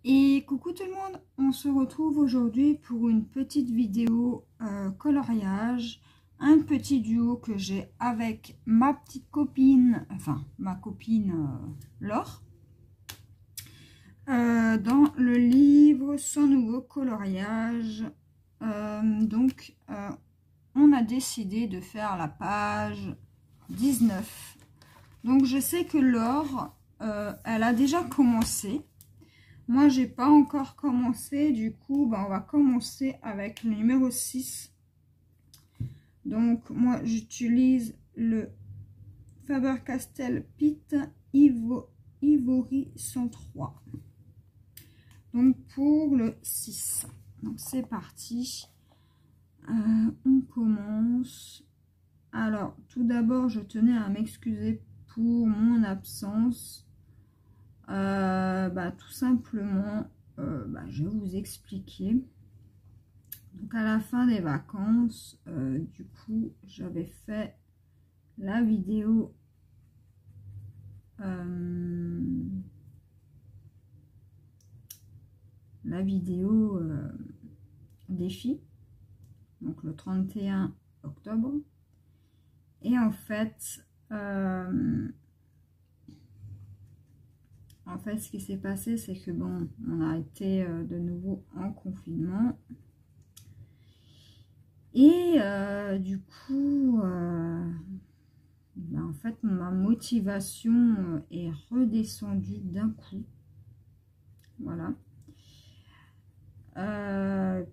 Et coucou tout le monde, on se retrouve aujourd'hui pour une petite vidéo coloriage, un petit duo que j'ai avec ma petite copine, enfin ma copine Laure, dans le livre Son nouveau coloriage. On a décidé de faire la page 19. Donc je sais que Laure, elle a déjà commencé. Moi, j'ai pas encore commencé, du coup, on va commencer avec le numéro 6. Donc, moi, j'utilise le Faber-Castell Pitt Ivory 103. Donc, pour le 6. Donc, c'est parti. On commence. Alors, tout d'abord, je tenais à m'excuser pour mon absence. Tout simplement, je vais vous expliquer. Donc à la fin des vacances, du coup, j'avais fait la vidéo défi, donc le 31 octobre. Et en fait, ce qui s'est passé, c'est que on a été de nouveau en confinement. Et du coup, en fait, ma motivation est redescendue d'un coup. Voilà.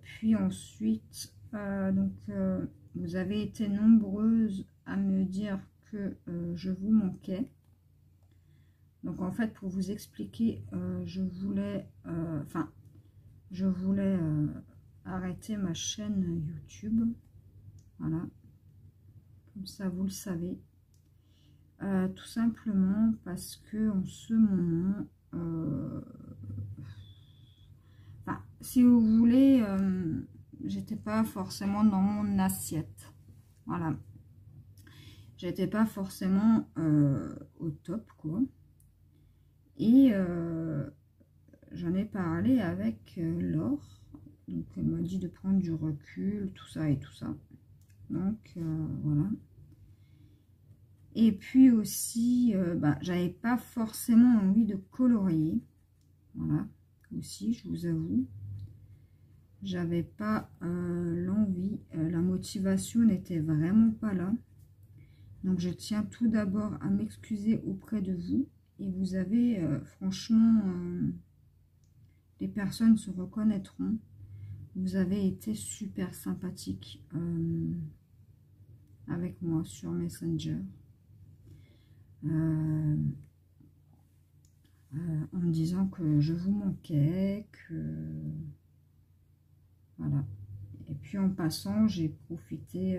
Puis ensuite, vous avez été nombreuses à me dire que je vous manquais. Donc en fait, pour vous expliquer, je voulais arrêter ma chaîne YouTube. Voilà, comme ça vous le savez. Tout simplement parce que en ce moment, si vous voulez, j'étais pas forcément dans mon assiette. Voilà, j'étais pas forcément au top, quoi. Et j'en ai parlé avec Laure. Donc elle m'a dit de prendre du recul, tout ça et tout ça. Donc voilà. Et puis aussi, j'avais pas forcément envie de colorier. Voilà, aussi, je vous avoue. J'avais pas l'envie, la motivation n'était vraiment pas là. Donc je tiens tout d'abord à m'excuser auprès de vous. Et vous avez, franchement, les personnes se reconnaîtront. Vous avez été super sympathique avec moi sur Messenger. En me disant que je vous manquais, que... Voilà. Et puis en passant, j'ai profité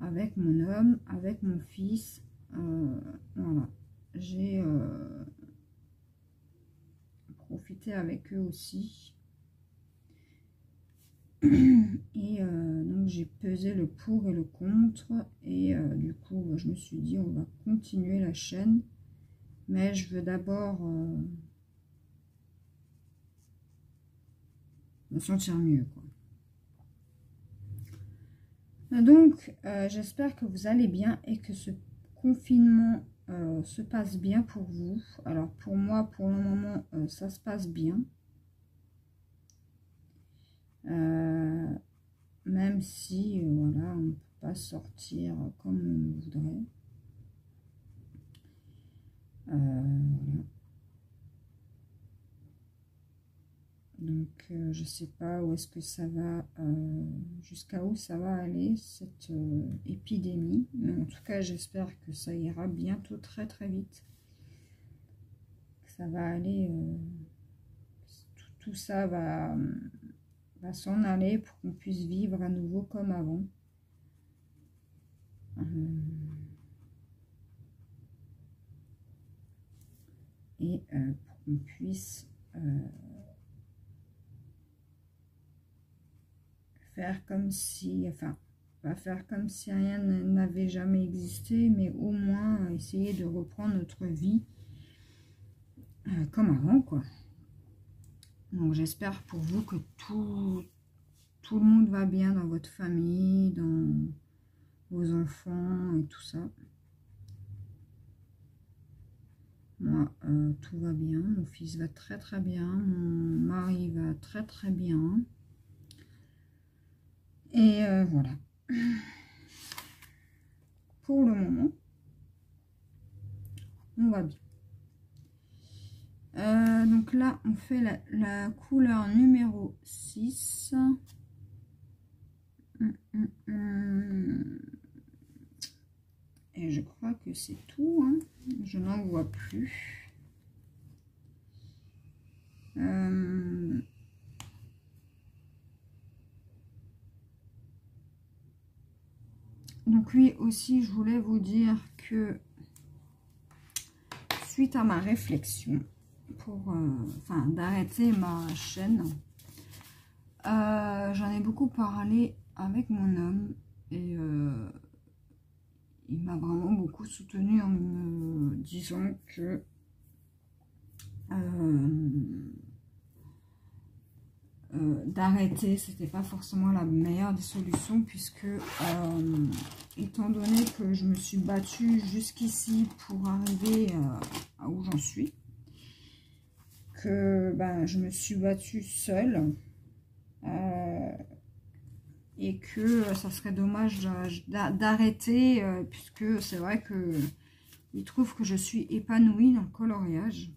avec mon homme, avec mon fils. Voilà. J'ai profité avec eux aussi. Et donc j'ai pesé le pour et le contre. Et du coup, je me suis dit, on va continuer la chaîne. Mais je veux d'abord me sentir mieux, quoi. Donc, j'espère que vous allez bien et que ce confinement se passe bien pour vous. Alors, pour moi, pour le moment, ça se passe bien. Même si, voilà, on ne peut pas sortir comme on voudrait. Voilà. Donc, je sais pas où est-ce que ça va, jusqu'à où ça va aller, cette épidémie. Mais en tout cas, j'espère que ça ira bientôt très très vite. Ça va aller, tout ça va s'en aller pour qu'on puisse vivre à nouveau comme avant. Et pour qu'on puisse faire comme si, pas faire comme si rien n'avait jamais existé, mais au moins essayer de reprendre notre vie comme avant, quoi. Donc j'espère pour vous que tout le monde va bien dans votre famille, dans vos enfants et tout ça. Moi, tout va bien. Mon fils va très très bien. Mon mari va très très bien. Et voilà. Pour le moment, on va bien. Donc là, on fait la couleur numéro 6. Et je crois que c'est tout. Hein. Je n'en vois plus. Donc oui, aussi, je voulais vous dire que suite à ma réflexion pour d'arrêter ma chaîne, j'en ai beaucoup parlé avec mon homme et il m'a vraiment beaucoup soutenue en me disant que d'arrêter, c'était pas forcément la meilleure des solutions, puisque étant donné que je me suis battue jusqu'ici pour arriver à où j'en suis, que je me suis battue seule et que ça serait dommage d'arrêter, puisque c'est vrai que il trouve que je suis épanouie dans le coloriage.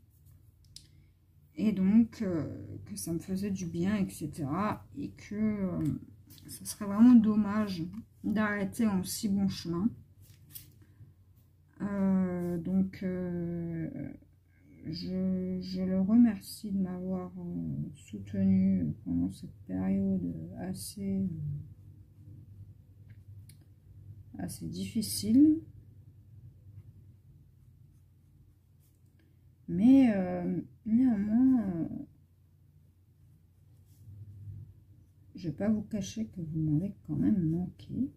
Et donc, que ça me faisait du bien, etc. Et que ça serait vraiment dommage d'arrêter en si bon chemin. Donc, je le remercie de m'avoir soutenu pendant cette période assez difficile. Mais néanmoins, je ne vais pas vous cacher que vous m'avez quand même manqué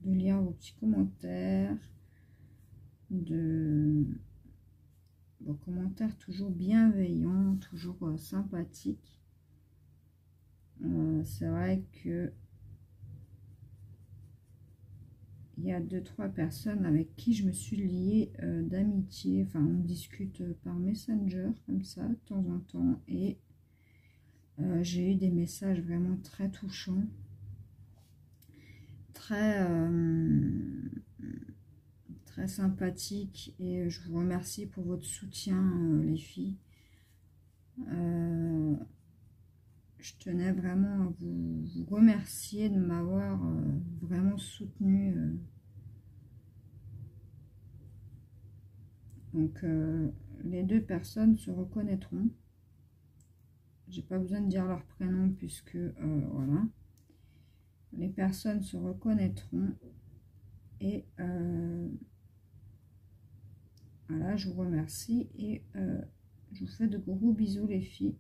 de lire vos petits commentaires, vos commentaires toujours bienveillants, toujours sympathiques. C'est vrai que il y a 2-3 personnes avec qui je me suis liée d'amitié. Enfin, on discute par Messenger, comme ça, de temps en temps. Et j'ai eu des messages vraiment très touchants. Très sympathiques. Et je vous remercie pour votre soutien, les filles. Je tenais vraiment à vous remercier de m'avoir vraiment soutenu. Donc, les 2 personnes se reconnaîtront. J'ai pas besoin de dire leur prénom puisque, voilà. Les personnes se reconnaîtront. Et voilà, je vous remercie. Et je vous fais de gros bisous, les filles.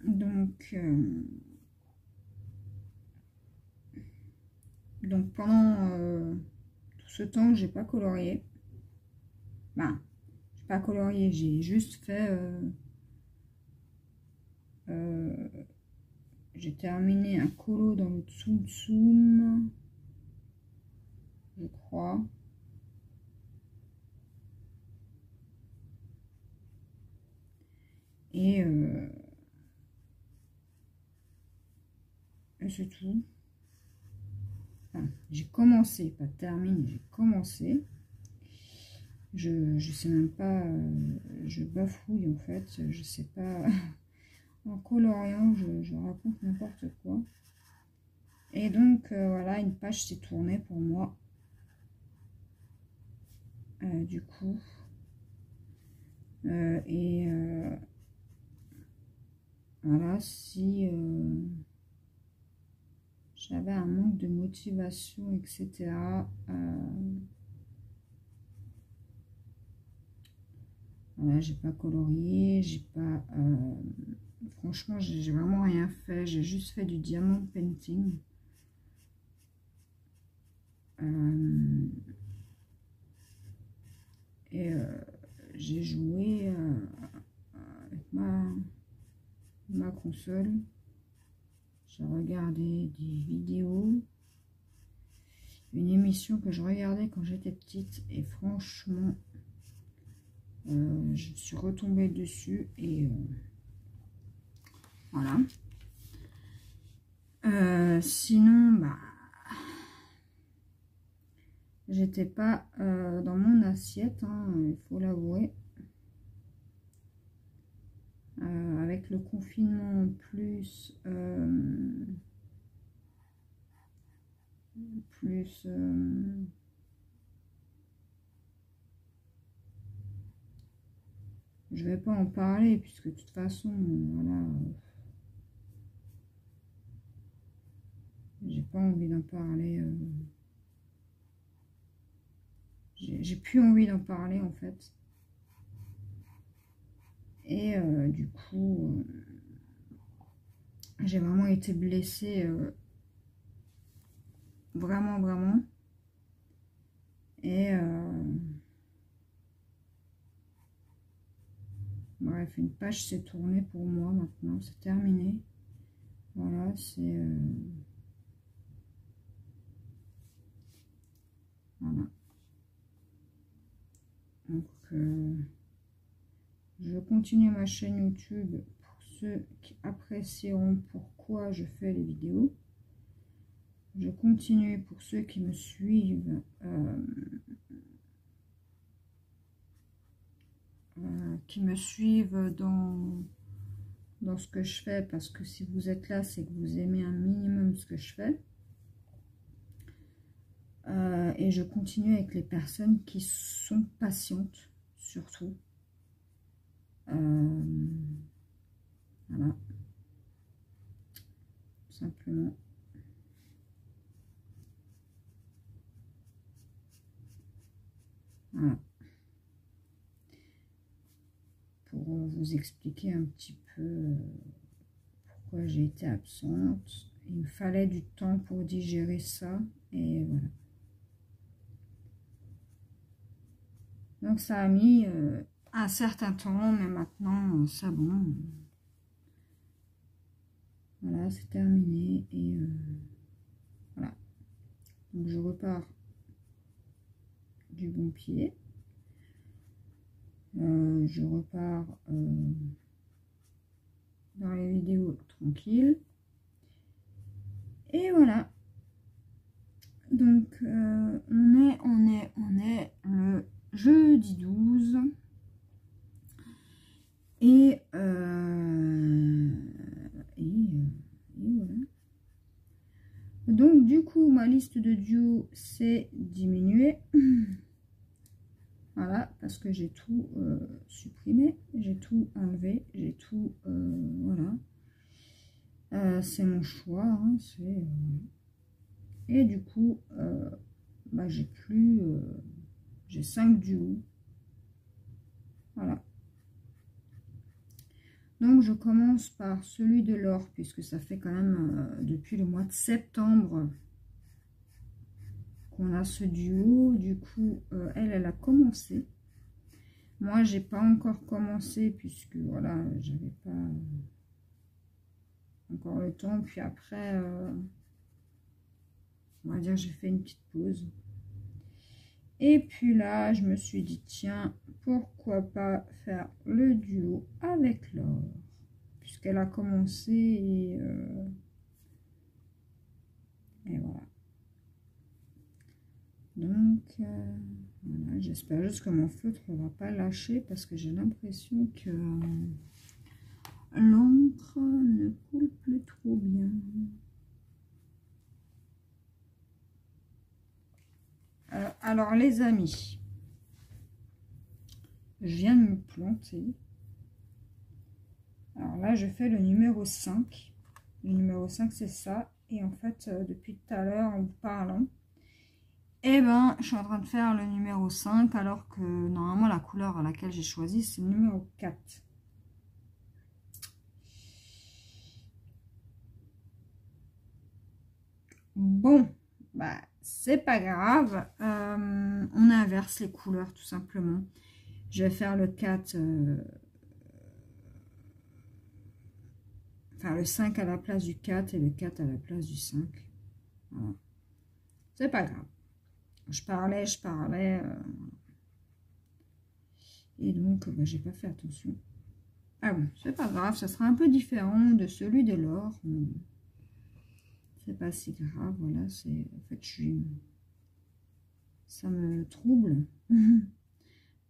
Donc pendant tout ce temps, j'ai pas colorié. J'ai pas colorié, j'ai juste fait... j'ai terminé un colo dans le Tsum Tsum, je crois. Et c'est tout. Enfin, j'ai commencé, pas terminé, j'ai commencé. Je sais même pas, je bafouille en fait, je sais pas. En coloriant, je raconte n'importe quoi. Et donc, voilà, une page s'est tournée pour moi. Du coup. Voilà, si j'avais un manque de motivation, etc. Voilà, j'ai pas colorié, j'ai pas... franchement, j'ai vraiment rien fait. J'ai juste fait du diamond painting. Et j'ai joué avec ma console. J'ai regardé des vidéos, une émission que je regardais quand j'étais petite et franchement, je suis retombée dessus et voilà. Sinon, bah, j'étais pas dans mon assiette, hein, il faut l'avouer. Avec le confinement en plus, je vais pas en parler puisque de toute façon, voilà, j'ai pas envie d'en parler. J'ai plus envie d'en parler en fait. Et du coup, j'ai vraiment été blessée, vraiment, vraiment. Et bref, une page s'est tournée pour moi maintenant, c'est terminé. Voilà, c'est... voilà. Donc, je continue ma chaîne YouTube pour ceux qui apprécieront pourquoi je fais les vidéos. Je continue pour ceux qui me suivent, dans ce que je fais, parce que si vous êtes là, c'est que vous aimez un minimum ce que je fais. Et je continue avec les personnes qui sont patientes, surtout. Voilà. Tout simplement. Voilà. Pour vous expliquer un petit peu pourquoi j'ai été absente. Il me fallait du temps pour digérer ça. Et voilà. Donc ça a mis un certain temps, mais maintenant, ça bon. Voilà, c'est terminé. Et voilà. Donc je repars du bon pied. Je repars dans les vidéos tranquilles. Et voilà. Donc on est le jeudi 12. Et voilà. Donc du coup ma liste de duos s'est diminuée. Voilà, parce que j'ai tout supprimé, j'ai tout enlevé, j'ai tout, voilà. C'est mon choix, hein, et du coup, bah, j'ai plus, j'ai 5 duos. Voilà. Donc je commence par celui de l'or, puisque ça fait quand même depuis le mois de septembre qu'on a ce duo. Du coup, elle a commencé. Moi, j'ai pas encore commencé puisque voilà, j'avais pas encore le temps. Puis après, on va dire, j'ai fait une petite pause. Et puis là, je me suis dit, tiens, pourquoi pas faire le duo avec Laure, puisqu'elle a commencé et voilà. Donc, voilà, j'espère juste que mon feutre ne va pas lâcher parce que j'ai l'impression que l'encre ne coule plus trop bien. Alors, les amis, je viens de me planter. Alors là, je fais le numéro 5. Le numéro 5, c'est ça. Et en fait, depuis tout à l'heure, en vous parlant, eh ben, je suis en train de faire le numéro 5, alors que normalement, la couleur à laquelle j'ai choisi, c'est le numéro 4. Bon, bah, c'est pas grave. On inverse les couleurs, tout simplement. Je vais faire le 4, enfin le 5 à la place du 4 et le 4 à la place du 5. Voilà. C'est pas grave. Je parlais. Et donc, bah, j'ai pas fait attention. Ah bon, c'est pas grave, ça sera un peu différent de celui de l'or. C'est pas si grave, voilà, c'est... En fait, ça me trouble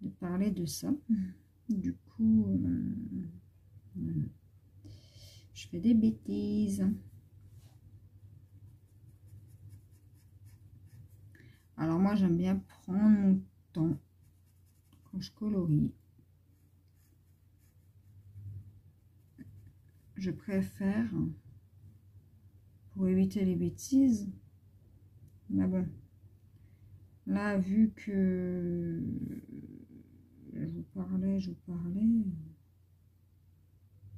de parler de ça. Du coup, voilà. Je fais des bêtises. Alors moi, j'aime bien prendre mon temps quand je colorie. Je préfère, pour éviter les bêtises, mais bon, là, vu que je vous parlais,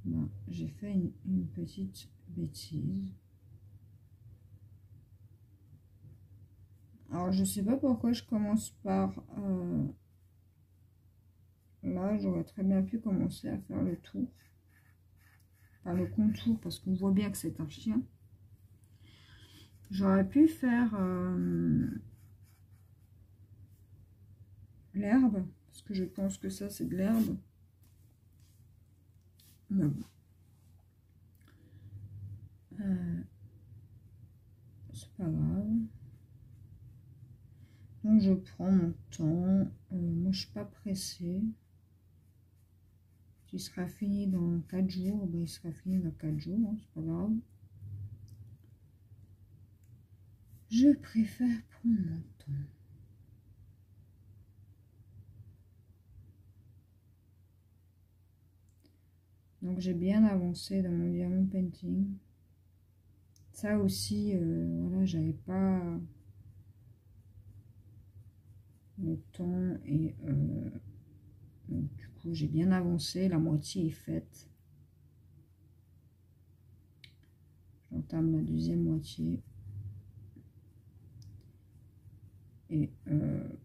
ben, j'ai fait une petite bêtise. Alors, je sais pas pourquoi je commence par... là, j'aurais très bien pu commencer à faire le tour. Par le contour, parce qu'on voit bien que c'est un chien. J'aurais pu faire l'herbe, parce que je pense que ça, c'est de l'herbe. Mais bon. C'est pas grave. Donc, je prends mon temps. Moi, je suis pas pressée. S'il sera fini dans 4 jours, ben, il sera fini dans 4 jours, hein, c'est pas grave. Je préfère prendre mon temps. Donc j'ai bien avancé dans mon diamond painting. Ça aussi, voilà, j'avais pas le temps et donc, du coup j'ai bien avancé. La moitié est faite. J'entame la deuxième moitié. Et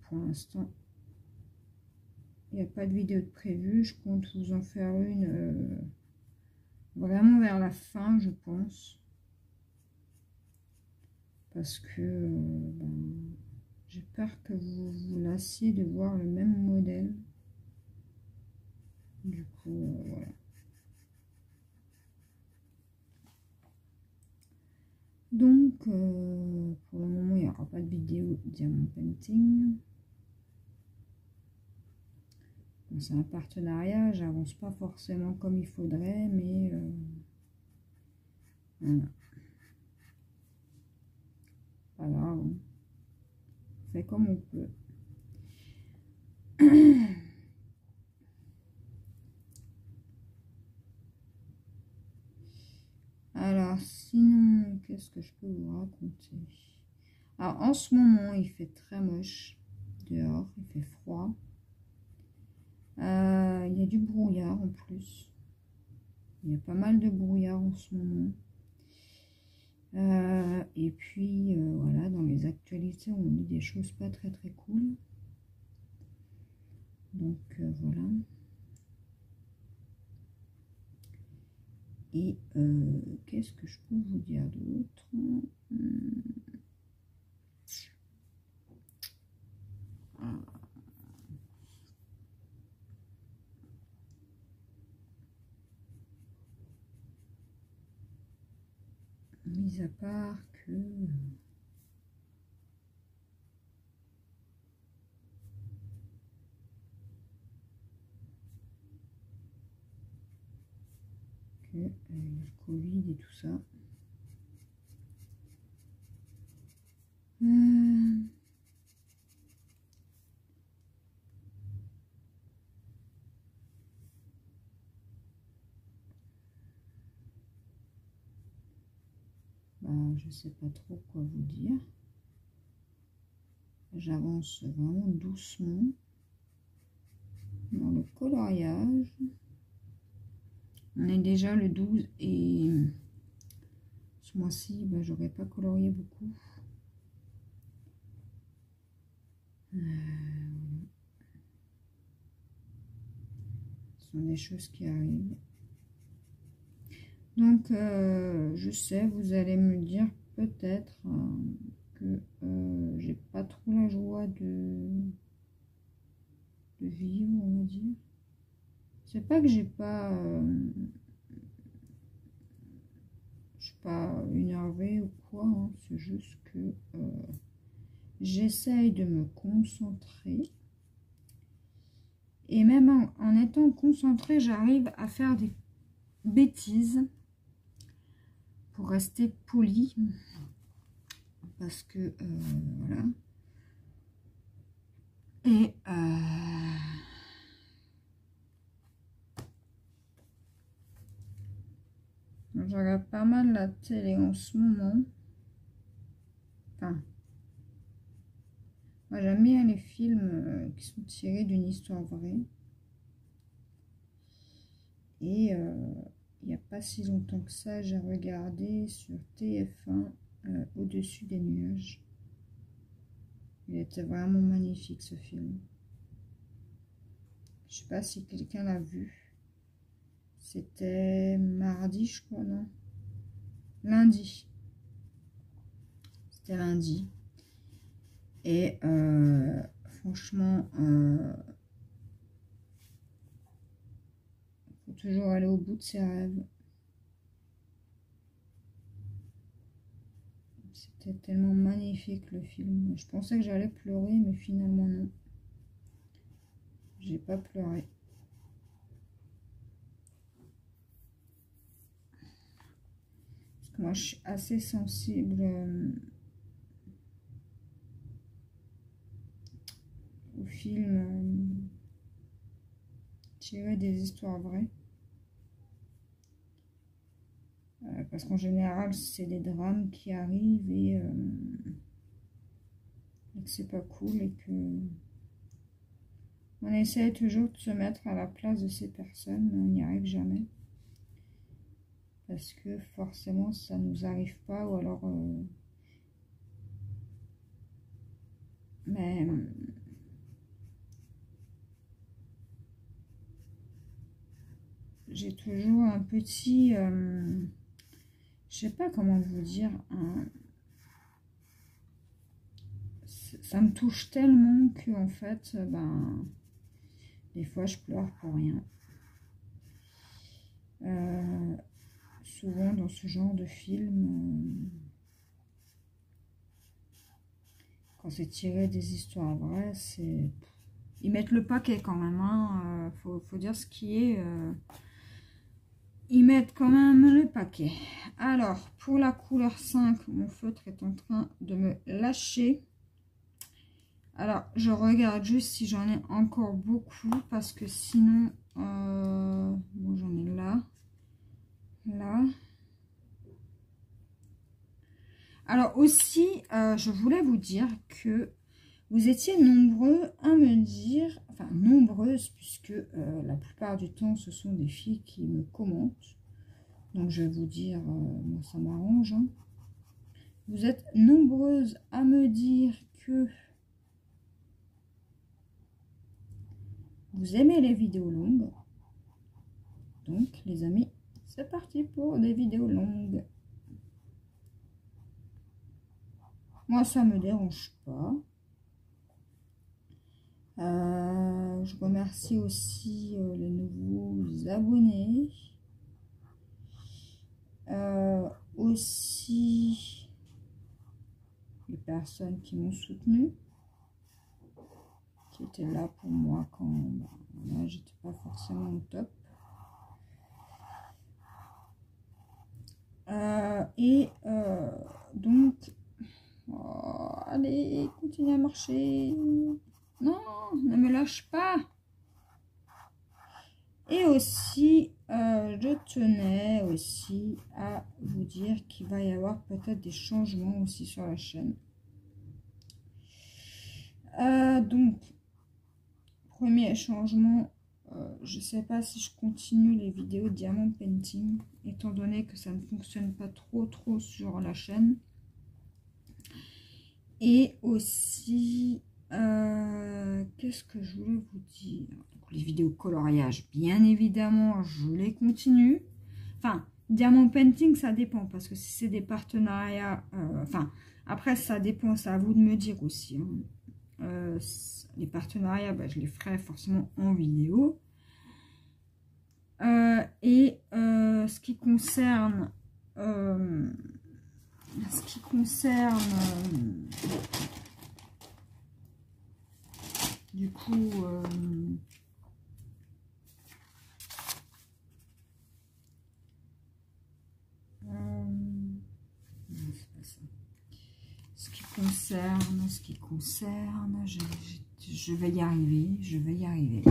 pour l'instant, il n'y a pas de vidéo de prévue. Je compte vous en faire une vraiment vers la fin, je pense. Parce que ben, j'ai peur que vous vous lassiez de voir le même modèle. Du coup, voilà. Donc, pour le moment, il n'y aura pas de vidéo diamond painting. Bon, c'est un partenariat, j'avance pas forcément comme il faudrait, mais voilà. Pas grave, hein. On fait comme on peut. Alors, sinon, qu'est-ce que je peux vous raconter? Alors, en ce moment, il fait très moche dehors, il fait froid. Il y a du brouillard en plus. Il y a pas mal de brouillard en ce moment. Et puis, voilà, dans les actualités, on dit des choses pas très très cool. Donc, voilà. Et qu'est-ce que je peux vous dire d'autre? Mis à part que... le Covid et tout ça. Bah, je sais pas trop quoi vous dire. J'avance vraiment doucement dans le coloriage. On est déjà le 12 et ce mois-ci, bah, j'aurais pas colorié beaucoup. sont des choses qui arrivent. Donc, je sais, vous allez me dire peut-être que j'ai pas trop la joie de vivre, on va dire. C'est pas que j'ai pas... je suis pas énervée ou quoi, hein, c'est juste que j'essaye de me concentrer. Et même en étant concentrée, j'arrive à faire des bêtises pour rester polie. Parce que, voilà. Et je regarde pas mal la télé en ce moment. Enfin, moi j'aime bien les films qui sont tirés d'une histoire vraie. Et il n'y a pas si longtemps que ça, j'ai regardé sur TF1 Au-dessus des nuages. Il était vraiment magnifique ce film. Je sais pas si quelqu'un l'a vu. C'était mardi, je crois, non? Lundi. C'était lundi. Et franchement, faut toujours aller au bout de ses rêves. C'était tellement magnifique le film. Je pensais que j'allais pleurer, mais finalement non. J'ai pas pleuré. Parce que moi, je suis assez sensible aux films tirés des histoires vraies. Parce qu'en général, c'est des drames qui arrivent et que c'est pas cool et que on essaie toujours de se mettre à la place de ces personnes, mais on n'y arrive jamais. Parce que forcément, ça nous arrive pas, ou alors... mais... j'ai toujours un petit... je sais pas comment vous dire... ça me touche tellement que, en fait, ben... des fois, je pleure pour rien. Souvent, dans ce genre de film... quand c'est tiré des histoires vraies, c'est... Ils mettent le paquet quand même, hein. Faut dire ce qui est. Ils mettent quand même le paquet. Alors, pour la couleur 5, mon feutre est en train de me lâcher. Alors, je regarde juste si j'en ai encore beaucoup, parce que sinon... bon, j'en ai là. Là. Alors aussi, je voulais vous dire que vous étiez nombreux à me dire, enfin nombreuses, puisque la plupart du temps, ce sont des filles qui me commentent. Donc je vais vous dire, moi ça m'arrange. Hein. Vous êtes nombreuses à me dire que vous aimez les vidéos longues. Donc les amis, c'est parti pour des vidéos longues. Moi ça me dérange pas. Je remercie aussi les nouveaux abonnés. Aussi les personnes qui m'ont soutenu, qui étaient là pour moi quand voilà, j'étais pas forcément au top. Donc, oh, allez, continuez à marcher. Non, ne me lâche pas. Et aussi, je tenais aussi à vous dire qu'il va y avoir peut-être des changements aussi sur la chaîne. Donc, premier changement, je ne sais pas si je continue les vidéos Diamond Painting, étant donné que ça ne fonctionne pas trop sur la chaîne. Et aussi, qu'est-ce que je voulais vous dire? Donc, les vidéos coloriage, bien évidemment, je les continue. Enfin, diamant painting, ça dépend, parce que si c'est des partenariats, enfin, après, ça dépend, c'est à vous de me dire aussi. Hein. Les partenariats, bah, je les ferai forcément en vidéo. Ce qui concerne du coup non, c'est pas ça. Ce qui concerne, je vais y arriver,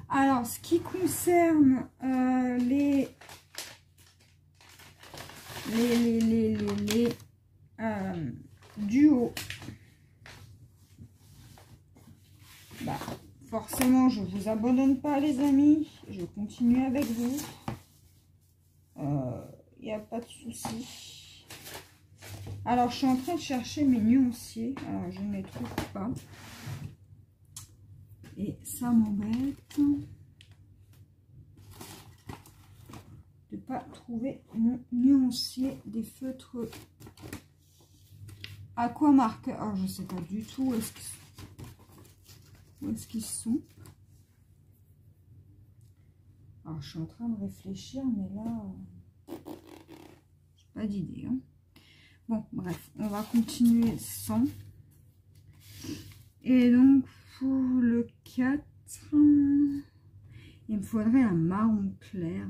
Alors, ce qui concerne les duos, bah, forcément, je vous abandonne pas, les amis. Je continue avec vous. Il n'y a pas de souci. Alors, je suis en train de chercher mes nuanciers. Alors, je ne les trouve pas. Et ça m'embête de pas trouver mon nuancier des feutres aquamarqueur. Alors, je sais pas du tout où est-ce qu'ils sont. Alors, je suis en train de réfléchir, mais là, j'ai pas d'idée. Hein. Bon, bref, on va continuer sans. Et donc, pour le 4, il me faudrait un marron clair.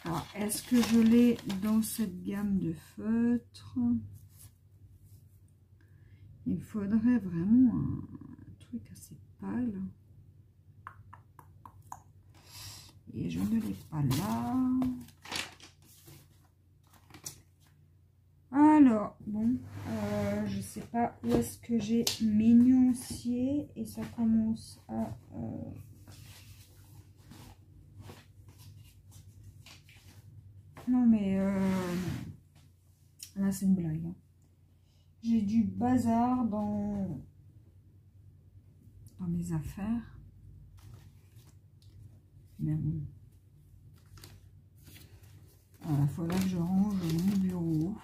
Alors, est-ce que je l'ai dans cette gamme de feutres? Il me faudrait vraiment un truc assez pâle. Et je ne l'ai pas là. Alors, bon, je sais pas où est-ce que j'ai mes nuanciers et ça commence à... Non, mais là, c'est une blague. Hein. J'ai du bazar dans mes affaires. Mais bon. Il faudra que je range mon bureau.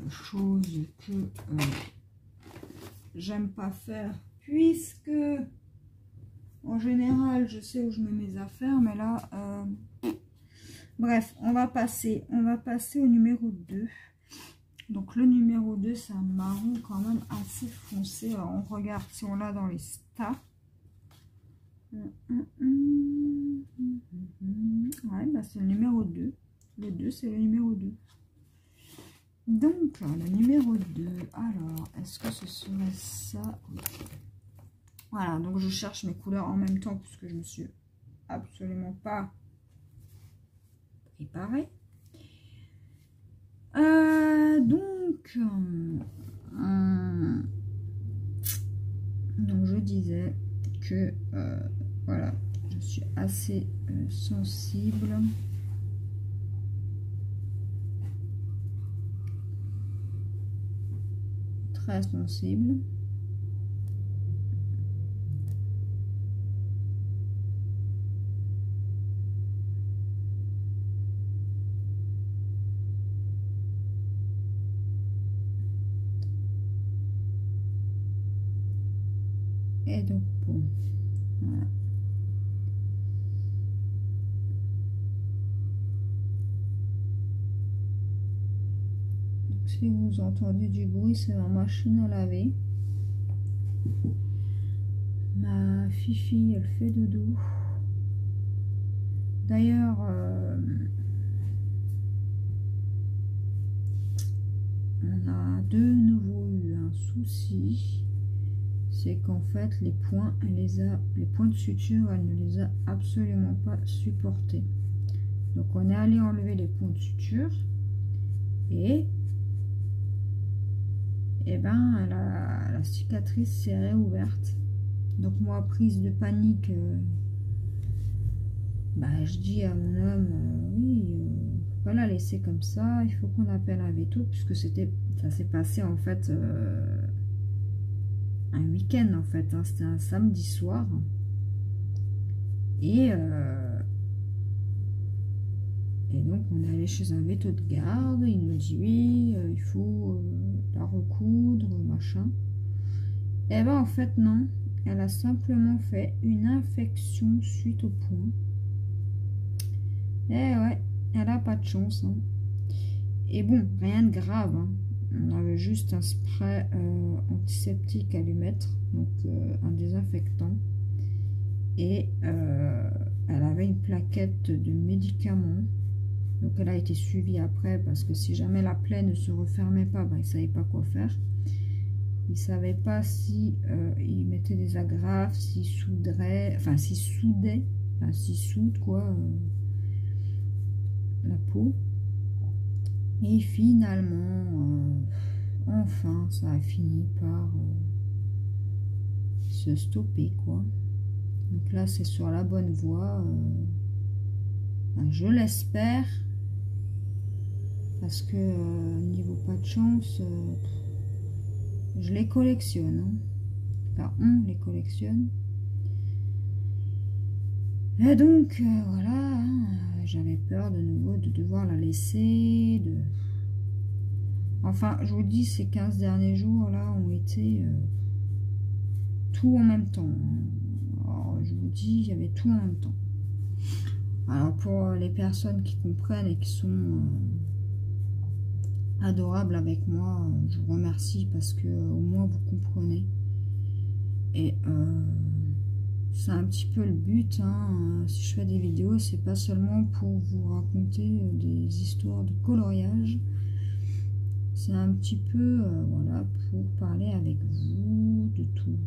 Chose que j'aime pas faire puisque en général je sais où je mets mes affaires, mais là bref, on va passer au numéro 2. Donc le numéro 2, c'est un marron quand même assez foncé. Alors on regarde si on l'a dans les stats. Ouais, bah c'est le numéro 2. Le 2, c'est le numéro 2. Donc, le numéro 2, alors, est-ce que ce serait ça? Voilà, donc je cherche mes couleurs en même temps puisque je ne me suis absolument pas préparée. Donc, je disais que, voilà, je suis assez sensible. Très sensible. Et donc, bon, voilà. Si vous entendez du bruit, c'est ma machine à laver. Ma Fifi, elle fait dodo. D'ailleurs, on a de nouveau eu un souci. C'est qu'en fait, les points de suture, elle ne les a absolument pas supportés. Donc, on est allé enlever les points de suture. Et ben la cicatrice s'est réouverte. Donc moi, prise de panique, bah, je dis à mon homme, oui, pas la laisser comme ça. Il faut qu'on appelle un veto puisque ça s'est passé en fait un week-end en fait. Hein, c'était un samedi soir. Et donc on est allé chez un veto de garde. Il nous dit oui, il faut la recoudre, machin. Et ben en fait non. Elle a simplement fait une infection suite au point. Et ouais, elle a pas de chance. Hein. Et bon, rien de grave. Hein. On avait juste un spray antiseptique à lui mettre, donc un désinfectant. Et elle avait une plaquette de médicaments. Donc elle a été suivie après parce que si jamais la plaie ne se refermait pas, ben, il ne savait pas quoi faire. Il ne savait pas si il mettait des agrafes, s'il souderait, enfin s'il soudait, enfin s'il soude quoi, la peau. Et finalement, enfin, ça a fini par se stopper quoi. Donc là, c'est sur la bonne voie. Ben, je l'espère. Parce que niveau pas de chance, je les collectionne. Hein. Enfin, on les collectionne. Et donc, voilà. Hein, j'avais peur de nouveau de devoir la laisser. Enfin, je vous dis, ces 15 derniers jours là ont été tout en même temps. Alors, je vous dis, il y avait tout en même temps. Alors, pour les personnes qui comprennent et qui sont adorables avec moi, je vous remercie parce que au moins vous comprenez. Et c'est un petit peu le but. Hein. Si je fais des vidéos, c'est pas seulement pour vous raconter des histoires de coloriage. C'est un petit peu, voilà, pour parler avec vous de tout.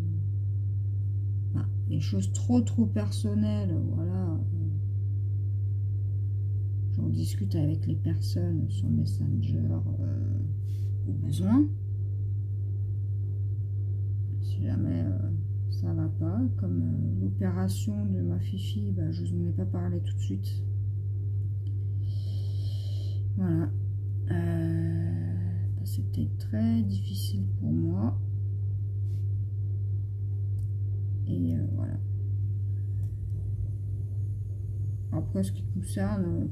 Enfin, les choses trop personnelles, voilà. J'en discute avec les personnes sur Messenger au besoin. Si jamais ça va pas, comme l'opération de ma fifi, bah, je vous en ai pas parlé tout de suite. Voilà. C'était très difficile pour moi. Et voilà. Après, ce qui concerne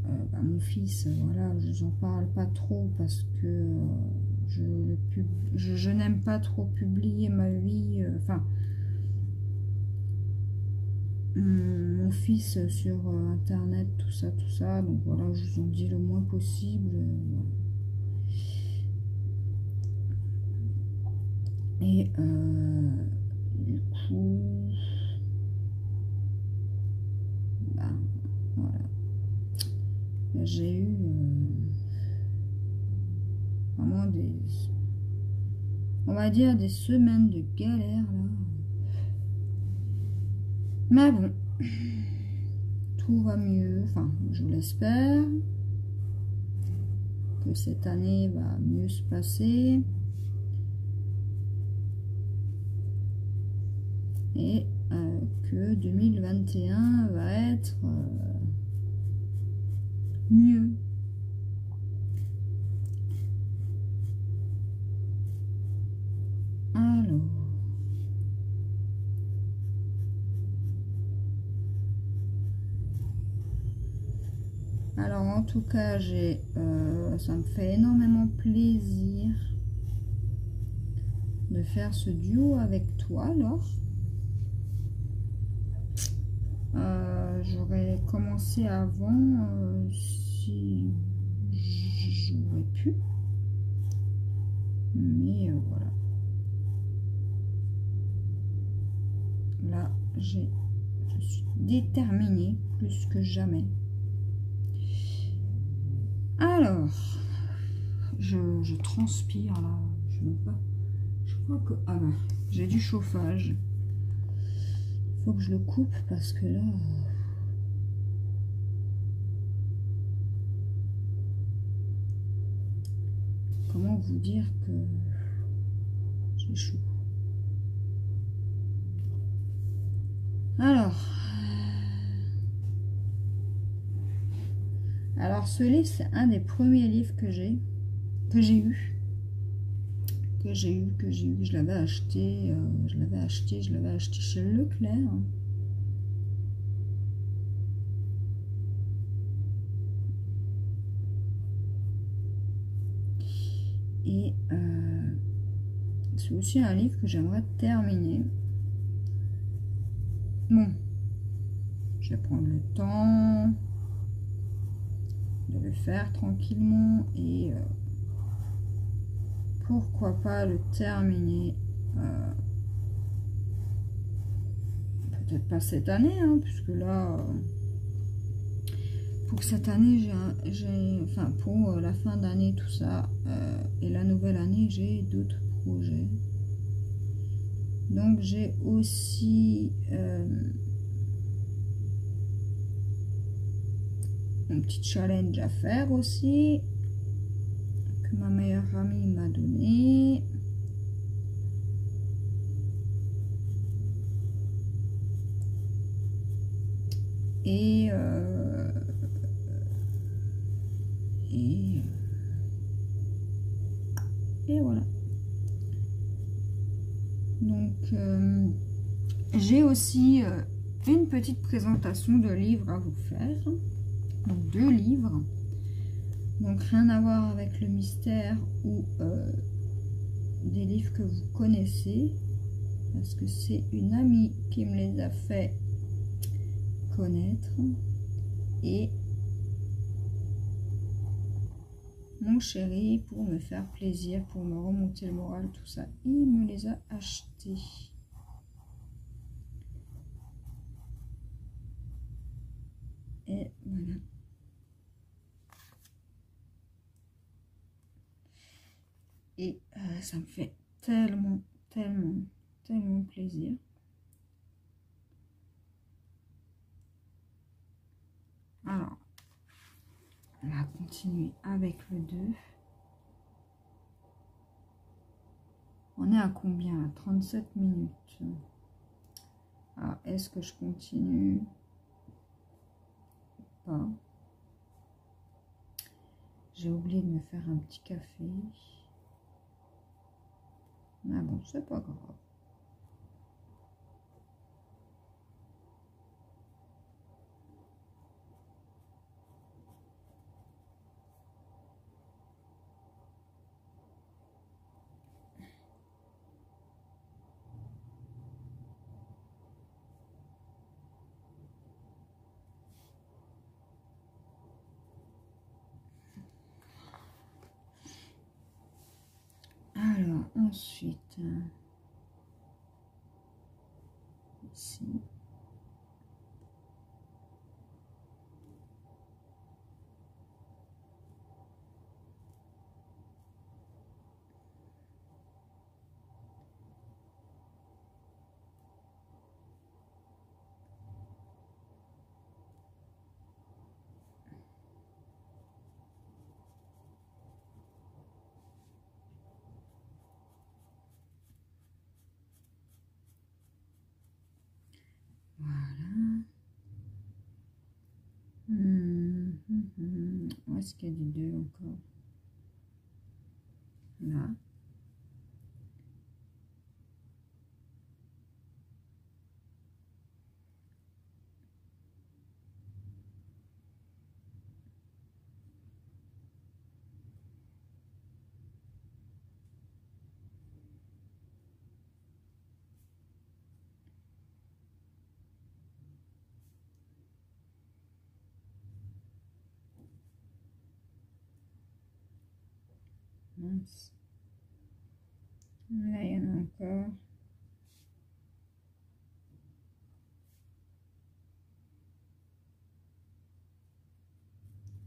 bah, mon fils, voilà, je n'en parle pas trop parce que je n'aime pas trop publier ma vie. Enfin, mon fils sur internet, tout ça, donc voilà, je vous en dis le moins possible. Voilà. Et du coup, bah, voilà, j'ai eu vraiment on va dire des semaines de galère là. Mais bon, tout va mieux, enfin je l'espère, que cette année va mieux se passer. Et que 2021 va être mieux. Alors en tout cas, ça me fait énormément plaisir de faire ce duo avec toi, Laure. J'aurais commencé avant si j'aurais pu, mais voilà, là je suis déterminée plus que jamais. Alors je transpire là, je ne sais pas, je crois que ah ben, j'ai du chauffage, faut que je le coupe parce que là comment vous dire que j'ai chaud. Alors Alors ce livre, c'est un des premiers livres que j'ai eu. Je l'avais acheté, chez Leclerc. Et c'est aussi un livre que j'aimerais terminer. Bon, je vais prendre le temps de le faire tranquillement et pourquoi pas le terminer. Peut-être pas cette année, hein, puisque là, pour cette année, enfin pour la fin d'année, tout ça, et la nouvelle année, j'ai d'autres projets. Donc j'ai aussi un petit challenge à faire aussi, que ma meilleure amie m'a donné. Et voilà. Donc j'ai aussi une petite présentation de livres à vous faire. Donc 2 livres. Donc rien à voir avec le mystère ou des livres que vous connaissez. Parce que c'est une amie qui me les a fait connaître. Et mon chéri, pour me faire plaisir, pour me remonter le moral, tout ça, il me les a achetés. Et voilà. Et ça me fait tellement plaisir. Alors, on va continuer avec le 2. On est à combien? À 37 minutes. Alors, est-ce que je continue? Pas. J'ai oublié de me faire un petit café. Ah bon, c'est pas grave. Alors, ensuite, ici. Voilà. Où est-ce qu'il y a du 2 encore? Là. Mince. Là, il y en a encore.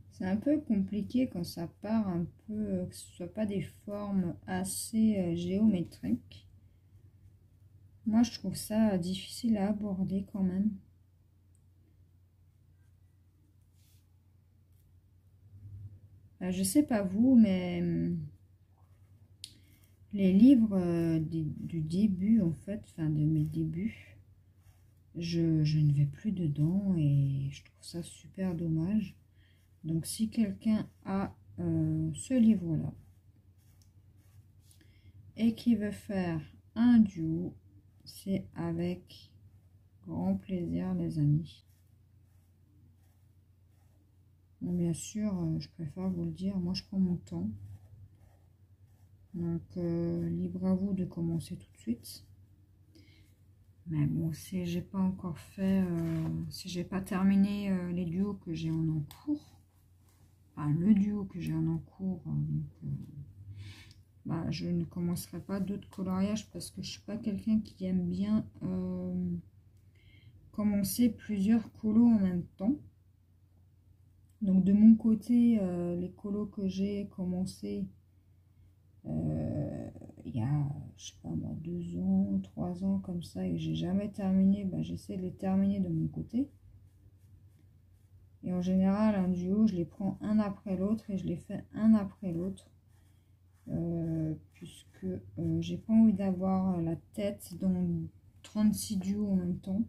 C'est un peu compliqué quand ça part un peu, que ce soit pas des formes assez géométriques. Moi, je trouve ça difficile à aborder quand même. Je sais pas vous, mais les livres du début, en fait, enfin de mes débuts, je ne vais plus dedans et je trouve ça super dommage. Donc si quelqu'un a ce livre-là et qui veut faire un duo, c'est avec grand plaisir les amis. Bon, bien sûr, je préfère vous le dire, moi je prends mon temps. Donc libre à vous de commencer tout de suite. Mais bon, si j'ai pas encore fait, si j'ai pas terminé les duos que j'ai en cours, enfin le duo que j'ai en cours, bah, je ne commencerai pas d'autres coloriages parce que je suis pas quelqu'un qui aime bien commencer plusieurs colos en même temps. Donc de mon côté, les colos que j'ai commencé il y a, je sais pas moi, 2 ans, 3 ans comme ça, et j'ai jamais terminé, bah, j'essaie de les terminer de mon côté. Et en général, un duo, je les prends un après l'autre et je les fais un après l'autre. Puisque j'ai pas envie d'avoir la tête dans 36 duos en même temps.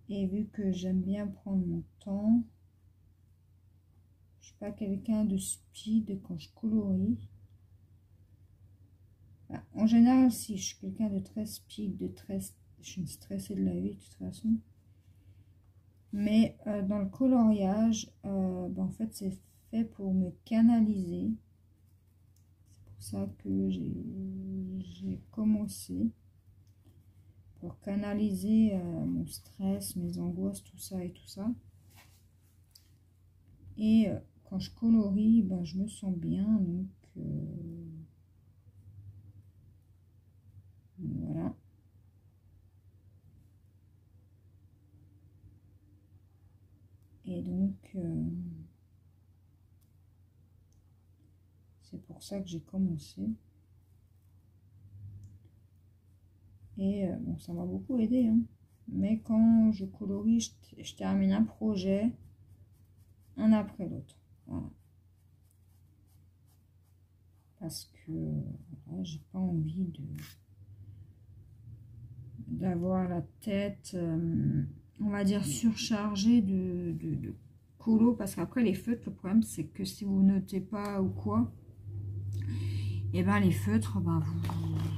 Et vu que j'aime bien prendre mon temps, je suis pas quelqu'un de speed quand je colorie. Bah, en général, si je suis quelqu'un de très speed, je suis stressée de la vie de toute façon. Mais dans le coloriage, bah, en fait, c'est fait pour me canaliser. C'est pour ça que j'ai commencé. Pour canaliser mon stress, mes angoisses, tout ça et tout ça. Et quand je colorie, ben, je me sens bien. Donc voilà. Et donc c'est pour ça que j'ai commencé. Et bon, ça m'a beaucoup aidé. Hein. Mais quand je colorie, je termine un projet, un après l'autre. Voilà. Parce que voilà, j'ai pas envie d'avoir la tête, on va dire, surchargée de colo. Parce qu'après, les feutres, le problème, c'est que si vous notez pas ou quoi, et ben les feutres, ben,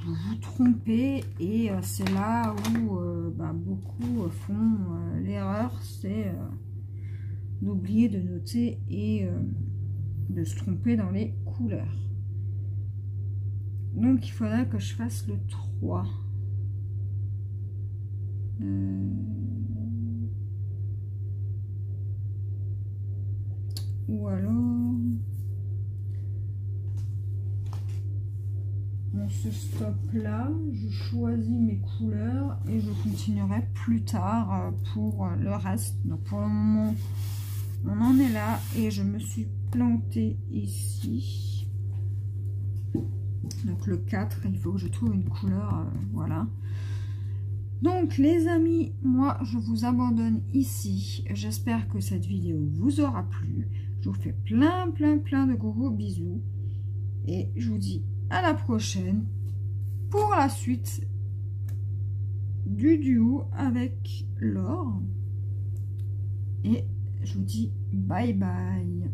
vous trompez. Et c'est là où ben, beaucoup font l'erreur, c'est d'oublier de noter et de se tromper dans les couleurs. Donc il faudra que je fasse le 3. Ou alors on se stoppe là, je choisis mes couleurs et je continuerai plus tard pour le reste. Donc pour le moment on en est là et je me suis plantée ici. Donc le 4, il faut que je trouve une couleur, voilà. Donc les amis, moi je vous abandonne ici. J'espère que cette vidéo vous aura plu. Je vous fais plein de gros bisous. Et je vous dis à la prochaine pour la suite du duo avec Laure. Et je vous dis bye bye.